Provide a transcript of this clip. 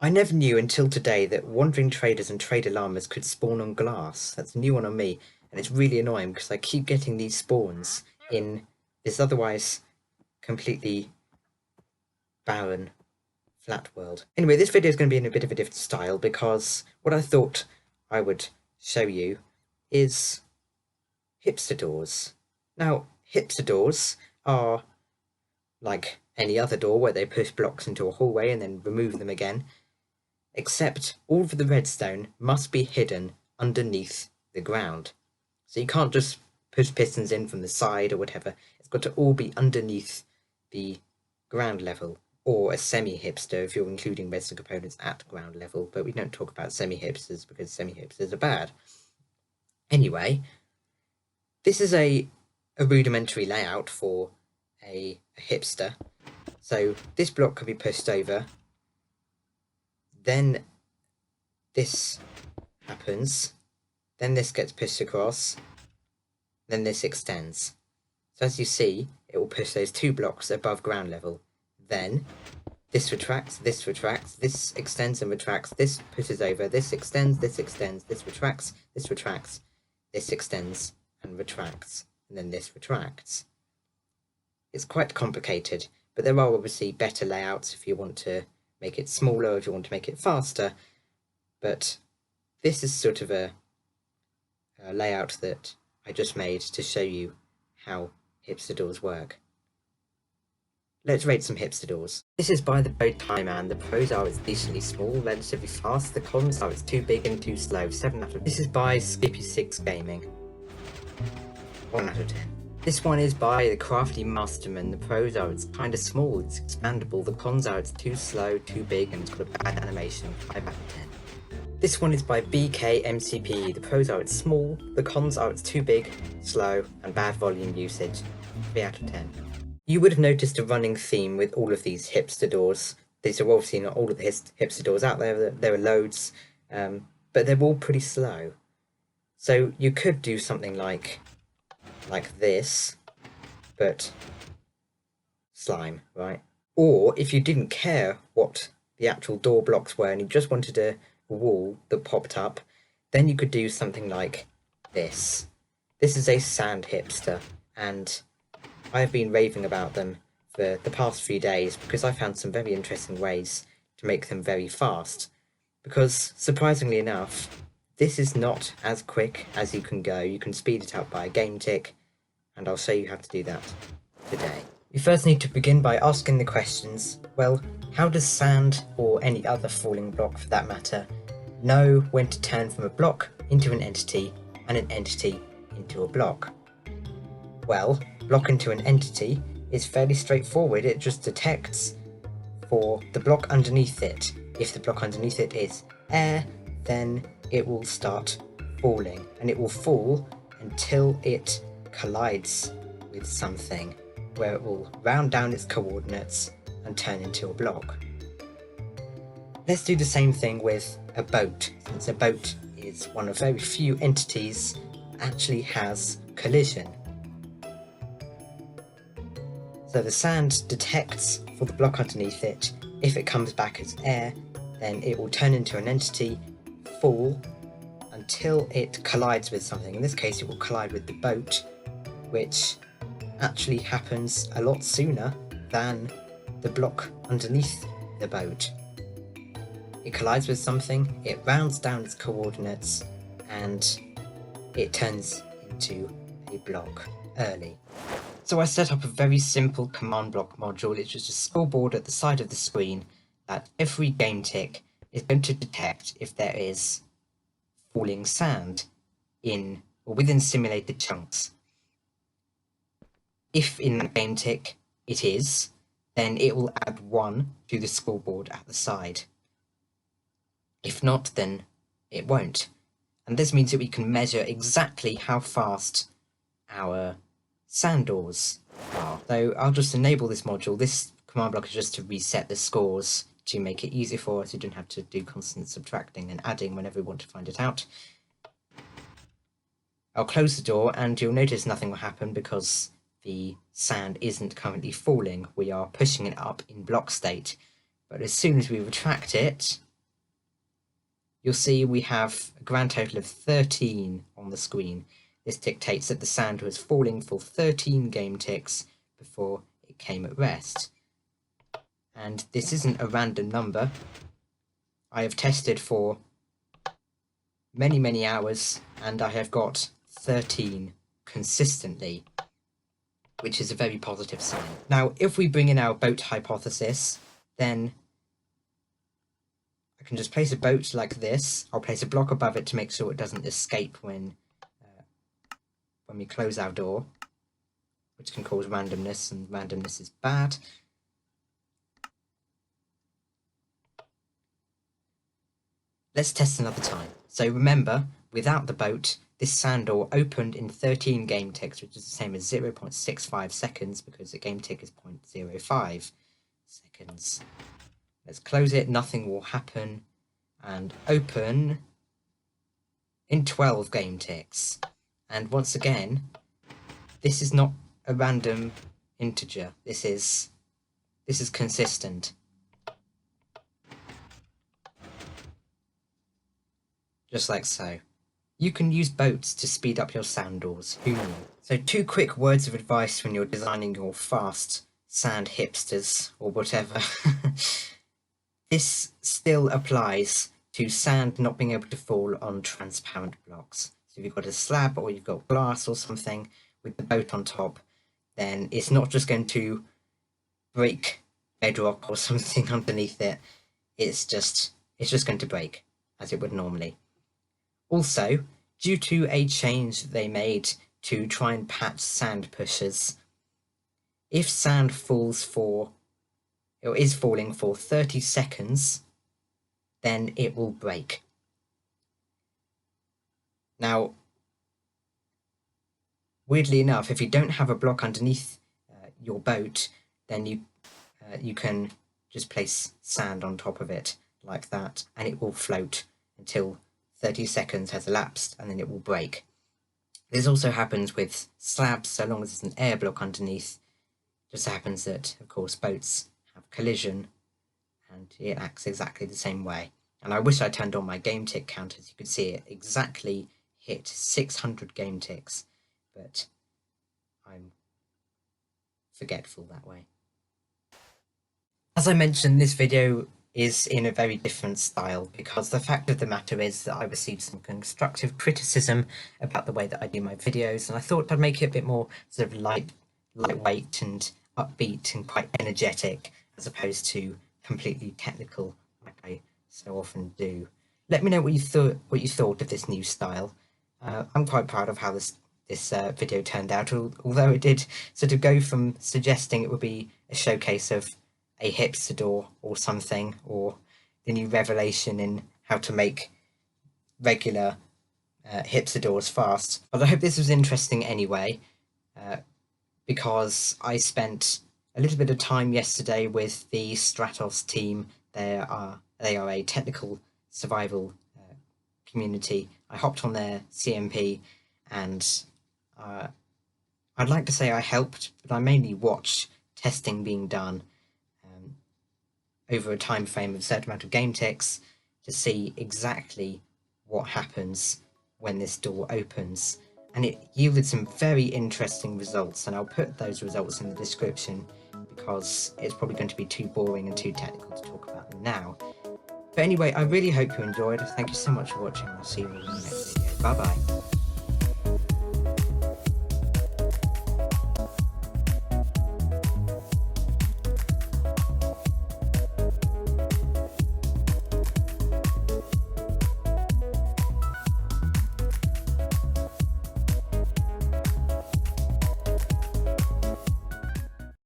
I never knew until today that wandering traders and trader llamas could spawn on glass. That's a new one on me, and it's really annoying because I keep getting these spawns in this otherwise completely barren flat world. Anyway, this video is going to be in a bit of a different style because what I thought I would show you is hipster doors. Now, hipster doors are like any other door where they push blocks into a hallway and then remove them again, except all of the redstone must be hidden underneath the ground. So you can't just push pistons in from the side or whatever. It's got to all be underneath the ground level, or a semi-hipster if you're including redstone components at ground level, but we don't talk about semi-hipsters because semi-hipsters are bad. Anyway, this is a rudimentary layout for a hipster. So this block could be pushed over, then this happens, then this gets pushed across, then this extends. So as you see, it will push those two blocks above ground level. Then this retracts, this extends and retracts, this pushes over, this extends, this retracts, this extends and retracts, and then this retracts. It's quite complicated, but there are obviously better layouts if you want to make it smaller, if you want to make it faster, but this is sort of a layout that I just made to show you how hipster doors work. Let's rate some hipster doors. This is by the Bow Tie Man. The pros are it's decently small, relatively fast. The cons are it's too big and too slow. 7 out of 10. This is by Skippy6 Gaming. 1 out of 10. This one is by the Crafty Masterman. The pros are it's kinda small, it's expandable. The cons are it's too slow, too big, and it's got a bad animation. 5 out of 10. This one is by BKMCP. The pros are it's small. The cons are it's too big, slow, and bad volume usage. 3 out of 10. You would have noticed a running theme with all of these hipster doors. These are obviously not all of the hipster doors out there. There are loads, but they're all pretty slow. So you could do something like this, but slime, right? Or if you didn't care what the actual door blocks were and you just wanted a wall that popped up, then you could do something like this. This is a sand hipster, and I've been raving about them for the past few days because I found some very interesting ways to make them very fast. Because, surprisingly enough, this is not as quick as you can go. You can speed it up by a gametick, and I'll show you how to do that today. You first need to begin by asking the questions, well, how does sand, or any other falling block for that matter, know when to turn from a block into an entity, and an entity into a block? Well, block into an entity is fairly straightforward. It just detects for the block underneath it. If the block underneath it is air, then it will start falling, and it will fall until it collides with something, where it will round down its coordinates and turn into a block. Let's do the same thing with a boat, since a boat is one of very few entities that actually has collision. So the sand detects for the block underneath it. If it comes back as air, then it will turn into an entity, fall, until it collides with something. In this case, it will collide with the boat, which actually happens a lot sooner than the block underneath the boat. It collides with something, it rounds down its coordinates, and it turns into a block early. So I set up a very simple command block module. It's just a scoreboard at the side of the screen that every game tick is going to detect if there is falling sand in or within simulated chunks. If in that game tick it is, then it will add 1 to the scoreboard at the side. If not, then it won't. And this means that we can measure exactly how fast our sand doors are. So I'll just enable this module. This command block is just to reset the scores to make it easy for us. You don't have to do constant subtracting and adding whenever we want to find it out. I'll close the door and you'll notice nothing will happen because the sand isn't currently falling. We are pushing it up in block state. But as soon as we retract it, you'll see we have a grand total of 13 on the screen. This dictates that the sand was falling for 13 game ticks before it came at rest. And this isn't a random number. I have tested for many hours and I have got 13 consistently, which is a very positive sign. Now, if we bring in our boat hypothesis, then I can just place a boat like this. I'll place a block above it to make sure it doesn't escape when we close our door, which can cause randomness, and randomness is bad. Let's test another time. So remember, without the boat, this sand door opened in 13 game ticks, which is the same as 0.65 seconds because the game tick is 0.05 seconds. Let's close it, nothing will happen, and open in 12 game ticks. And once again, this is not a random integer. This is consistent. Just like so. You can use boats to speed up your sand doors. Who knew? So 2 quick words of advice when you're designing your fast sand hipsters or whatever. This still applies to sand not being able to fall on transparent blocks. So if you've got a slab or you've got glass or something with the boat on top, then it's not just going to break bedrock or something underneath it. It's just going to break as it would normally. Also, due to a change they made to try and patch sand pushers, if sand falls for, or is falling for 30 seconds, then it will break. Now, weirdly enough, if you don't have a block underneath your boat, then you can just place sand on top of it like that, and it will float until 30 seconds has elapsed, and then it will break. This also happens with slabs, so long as there's an air block underneath. It just happens that, of course, boats have collision, and it acts exactly the same way. And I wish I turned on my game tick count, as you could see it exactly hit 600 game ticks, but I'm forgetful that way. As I mentioned, this video is in a very different style because the fact of the matter is that I received some constructive criticism about the way that I do my videos, and I thought I'd make it a bit more sort of lightweight and upbeat and quite energetic, as opposed to completely technical like I so often do. Let me know what you thought of this new style. I'm quite proud of how this video turned out, although it did sort of go from suggesting it would be a showcase of a hipster door or something, or the new revelation in how to make regular hipster doors fast. But I hope this was interesting anyway, because I spent a little bit of time yesterday with the STRATOS team. They are a technical survival community. I hopped on their CMP, and I'd like to say I helped, but I mainly watched testing being done over a time frame of a certain amount of game ticks to see exactly what happens when this door opens. And it yielded some very interesting results, and I'll put those results in the description because it's probably going to be too boring and too technical to talk about them now. But anyway, I really hope you enjoyed. Thank you so much for watching. I'll see you all in the next video. Bye bye.